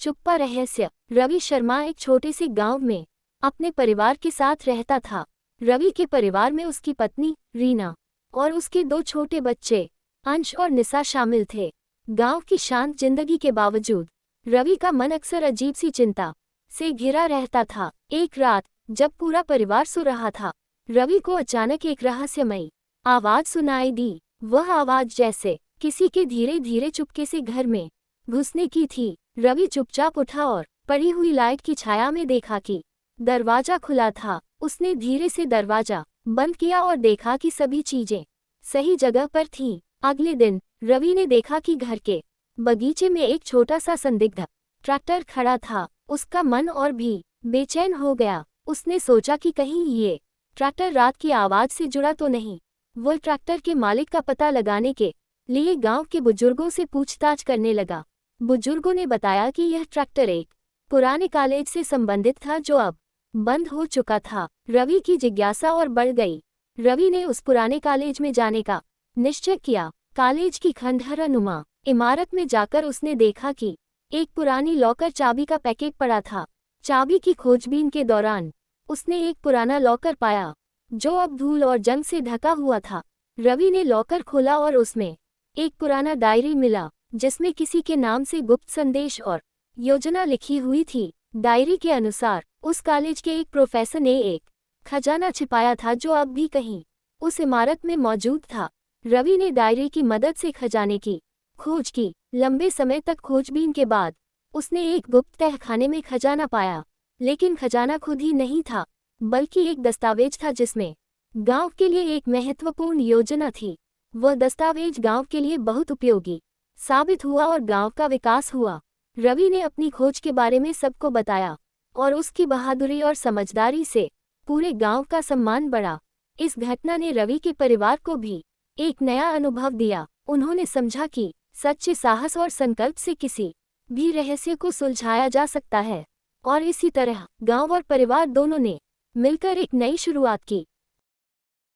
चुप्पा रहस्य। रवि शर्मा एक छोटे से गांव में अपने परिवार के साथ रहता था। रवि के परिवार में उसकी पत्नी रीना और उसके दो छोटे बच्चे अंश और निशा शामिल थे। गांव की शांत जिंदगी के बावजूद रवि का मन अक्सर अजीब सी चिंता से घिरा रहता था। एक रात जब पूरा परिवार सो रहा था, रवि को अचानक एक रहस्यमयी आवाज सुनाई दी। वह आवाज जैसे किसी के धीरे धीरे चुपके से घर में घुसने की थी। रवि चुपचाप उठा और पड़ी हुई लाइट की छाया में देखा कि दरवाजा खुला था। उसने धीरे से दरवाजा बंद किया और देखा कि सभी चीजें सही जगह पर थीं। अगले दिन रवि ने देखा कि घर के बगीचे में एक छोटा सा संदिग्ध ट्रैक्टर खड़ा था। उसका मन और भी बेचैन हो गया। उसने सोचा कि कहीं ये ट्रैक्टर रात की आवाज से जुड़ा तो नहीं। वह ट्रैक्टर के मालिक का पता लगाने के लिए गांव के बुजुर्गों से पूछताछ करने लगा। बुजुर्गों ने बताया कि यह ट्रैक्टर एक पुराने कॉलेज से संबंधित था जो अब बंद हो चुका था। रवि की जिज्ञासा और बढ़ गई। रवि ने उस पुराने कॉलेज में जाने का निश्चय किया। कॉलेज की खंडहरनुमा इमारत में जाकर उसने देखा कि एक पुरानी लॉकर चाबी का पैकेट पड़ा था। चाबी की खोजबीन के दौरान उसने एक पुराना लॉकर पाया जो अब धूल और जंग से ढका हुआ था। रवि ने लॉकर खोला और उसमें एक पुराना डायरी मिला जिसमें किसी के नाम से गुप्त संदेश और योजना लिखी हुई थी। डायरी के अनुसार उस कॉलेज के एक प्रोफेसर ने एक खजाना छिपाया था जो अब भी कहीं उस इमारत में मौजूद था। रवि ने डायरी की मदद से खजाने की खोज की। लंबे समय तक खोजबीन के बाद उसने एक गुप्त तहखाने में खजाना पाया, लेकिन खजाना खुद ही नहीं था बल्कि एक दस्तावेज था जिसमें गांव के लिए एक महत्वपूर्ण योजना थी। वह दस्तावेज गांव के लिए बहुत उपयोगी साबित हुआ और गांव का विकास हुआ। रवि ने अपनी खोज के बारे में सबको बताया और उसकी बहादुरी और समझदारी से पूरे गांव का सम्मान बढ़ा। इस घटना ने रवि के परिवार को भी एक नया अनुभव दिया। उन्होंने समझा कि सच्चे साहस और संकल्प से किसी भी रहस्य को सुलझाया जा सकता है। और इसी तरह गांव और परिवार दोनों ने मिलकर एक नई शुरुआत की।